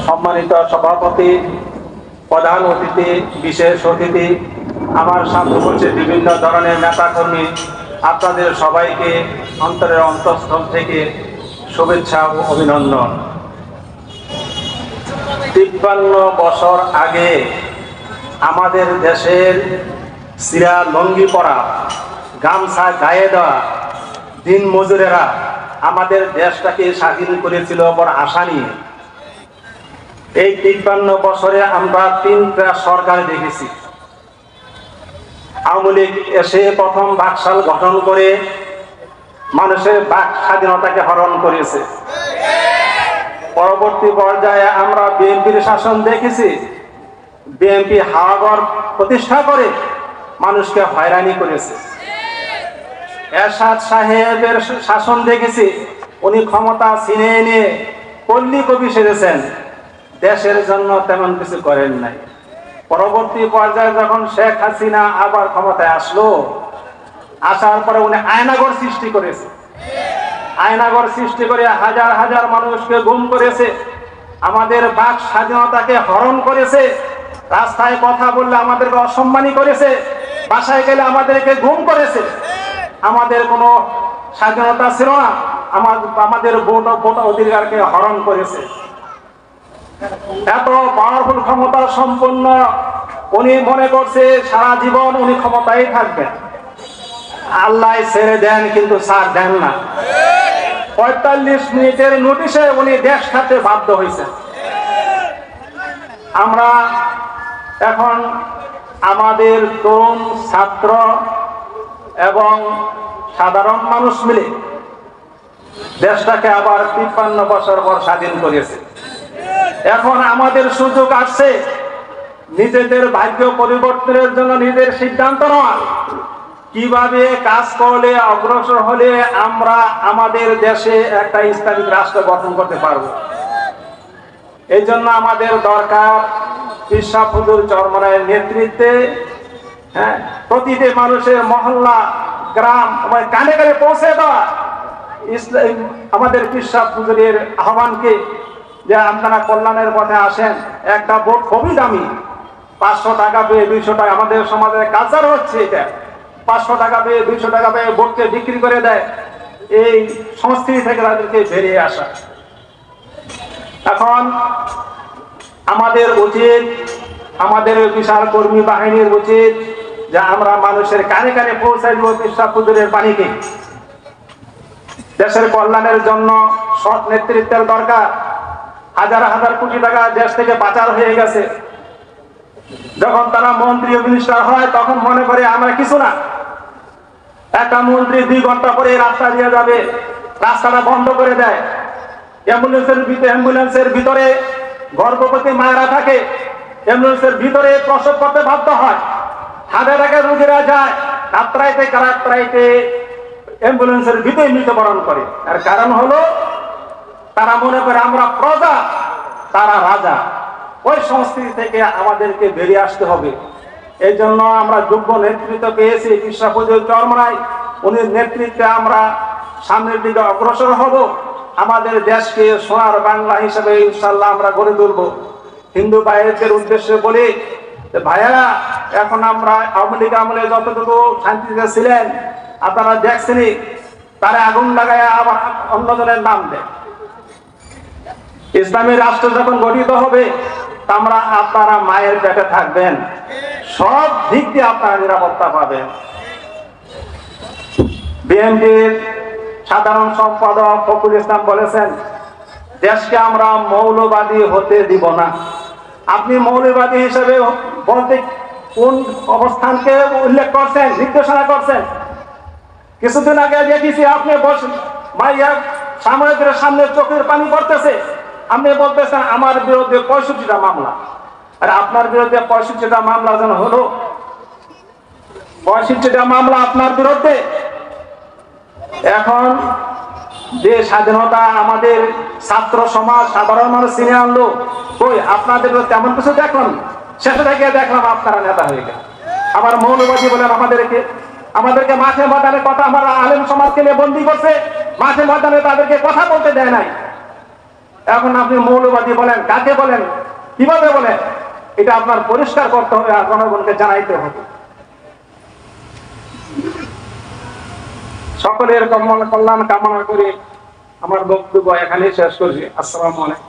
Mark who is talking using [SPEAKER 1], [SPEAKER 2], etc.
[SPEAKER 1] সম্মানিত সভাপতি, প্রধান অতিথি, বিশেষ অতিথি, আমার সামনে বলছে বিভিন্ন ধরনের নেতাকর্মী, আপনাদের সবাইকে অন্তরের অন্তঃস্থল থেকে শুভেচ্ছা ও অভিনন্দন। 53 বছর আগে আমাদের দেশের সিরা লঙ্গি পরা, গামছা গায়ে দেওয়া দিন মজুরেরা আমাদের দেশটাকে স্বাধীন করেছিল বড় আশা নিয়ে। এই 53 বছরে আমরা 3টা সরকার দেখেছি। আওয়ামী লীগ এসে প্রথম বাকশাল গঠন করে মানুষের বাক স্বাধীনতাকে হরণ করেছে। পরবর্তী পর্যায়ে আমরা বিএনপির শাসন দেখেছি। বিএনপি হাওয়াঘর প্রতিষ্ঠা করে মানুষকে হয়রানি করেছে। এরশাদ সাহেবের শাসন দেখেছি, উনি ক্ষমতা ছিনিয়ে নিয়ে পল্লী কবি সেজেছেন, দেশের জন্য তেমন কিছু করেন নাই। পরবর্তী পর্যায়ে যখন শেখ হাসিনা আবার ক্ষমতায় আসলো, আসার পরে উনি আয়নাঘর সৃষ্টি করেছে। আয়নাঘর সৃষ্টি করে হাজার হাজার মানুষকে গুম করেছে, আমাদের বাক স্বাধীনতাকে হরণ করেছে। রাস্তায় কথা বললে আমাদেরকে অসম্মানী করেছে, বাসায় গেলে আমাদেরকে গুম করেছে। আমাদের কোনো স্বাধীনতা ছিল না, আমাদের ভোট অধিকারকে হরণ করেছে। এত পাওয়ারফুল ক্ষমতা সম্পন্ন উনি মনে করছে সারা জীবন উনি ক্ষমতায় থাকবেন। আল্লাহ ছেড়ে দেন কিন্তু ছাড় দেন না। 45 মিনিটের নোটিশে উনি দেশ ছাড়তে বাধ্য হয়েছেন। আমরা এখন আমাদের তরুণ ছাত্র এবং সাধারণ মানুষ মিলে দেশটাকে আবার 53 বছর পর স্বাধীন করেছে। এখন আমাদের সুযোগ আসছে নিজেদের ভাগ্য পরিবর্তনের জন্য নিজের সিদ্ধান্ত নেওয়া, কিভাবে কাজ করলে অগ্রসর হলে আমরা আমাদের দেশে একটা ইসলামিক রাষ্ট্র গঠন করতে পারব। এই জন্য আমাদের দরকার পীর সাহেব হুজুর চরমনায়ের নেতৃত্বে প্রতিটি মানুষের মহল্লা, গ্রাম কানে কানে পৌঁছে দেওয়া আমাদের পীর সাহেব হুজুরের আহ্বানকে, যে আপনারা কল্যাণের পথে আসেন। একটা ভোট খুবই দামি, 500 টাকা পেয়ে 200 টাকা, আমাদের সমাজে কালচার হচ্ছে এটা, 500 টাকা পেয়ে 200 টাকা পেয়ে ভোটকে বিক্রি করে দেয়। এই সংস্কৃতি থেকে তাদেরকে বেরিয়ে আসা। এখন আমাদের উচিত, আমাদের বিশাল কর্মী বাহিনীর উচিত যে আমরা মানুষের কানে কানে পৌঁছাই দিব পীর সাহেব হুজুরের বাণীকে। দেশের কল্যাণের জন্য সৎ নেতৃত্বের দরকার। হাজার হাজার কোটি টাকা দেশ থেকে পাচার হয়ে গেছে। যখন তারা মন্ত্রী ও মিনিস্টার হয় তখন মনে করে আমরা কিছু না। একটা মন্ত্রী 2 ঘন্টা পরে রাস্তা দিয়ে যাবে, রাস্তাটা বন্ধ করে দেয়। অ্যাম্বুলেন্সের ভিতরে গর্ভবতী মায়েরা থাকে, অ্যাম্বুলেন্সের ভিতরে প্রসব করতে বাধ্য হয়। হাজার হাজার রোগীরা যায়, রাত্রাইতে অ্যাম্বুলেন্সের ভিতরে মৃত্যুবরণ করে। আর কারণ হলো তারা মনে করে আমরা প্রজা, তারা রাজা। ওই সংস্কৃতি থেকে আমাদেরকে বেরিয়ে আসতে হবে। এই জন্য আমরা যোগ্য নেতৃত্ব পেয়েছি পীর সাহেব হুজুর চরমনাই, উনি নেতৃত্বে আমরা সামনের দিকে অগ্রসর হব। আমাদের দেশকে সোনার বাংলা হিসেবে ইনশাআল্লাহ আমরা গড়ে তুলব। হিন্দু ভাইদের উদ্দেশ্যে বলি, ভাইয়েরা, এখন আমরা আওয়ামী লীগ আমলে যতটুকু শান্তিতে ছিলেন আপনারা দেখছেনই, তারা আগুন লাগায় আবার অন্যজনের নাম দেয়। ইসলামী রাষ্ট্র যখন গঠিত হবে আমরা আপনারা মায়ের পেটে থাকবেন, সব দিক দিয়ে আপনারা নিরাপত্তা পাবেন। বিএনপির সাধারণ সম্পাদক ফখরুল ইসলাম বলেছেন, দেশকে আমরা মৌলবাদী হতে দিব না। আপনি মৌলবাদী হিসেবে বলতে কোন অবস্থানকে উল্লেখ করছেন, নির্দেশনা করছেন? কিছুদিন আগে দেখেছি আপনি মাইয়া সাময়িকের সামনে চোখের পানি পড়তেছে, আপনি বলতেছেন আমার বিরুদ্ধে 65টা মামলা। আর আপনার বিরুদ্ধে 65টা মামলা যেন হলো, 65টা মামলা আপনার বিরুদ্ধে। এখন যে স্বাধীনতা আমাদের ছাত্র সমাজ সাধারণ মানুষ চিনে আনলো, কই আপনাদের তেমন কিছু দেখলাম। শেষে থেকে দেখলাম আপনারা নেতা হয়ে গেল। আবার মৌলবাদী বলেন আমাদেরকে মাঠে ময়দানে কথা, আমরা আলেম সমাজকে নিয়ে বন্দী করছে, মাঠে ময়দানে তাদেরকে কথা বলতে দেয় নাই। এখন আপনি মৌলবাদী বলেন, কাকে বলেন, কিভাবে বলেন, এটা আপনার পরিষ্কার করতে হবে আর জনগণকে জানাইতে হবে। সকলের কল্যাণ কামনা করে আমার বক্তব্য এখানেই শেষ করছি। আসসালামু আলাইকুম।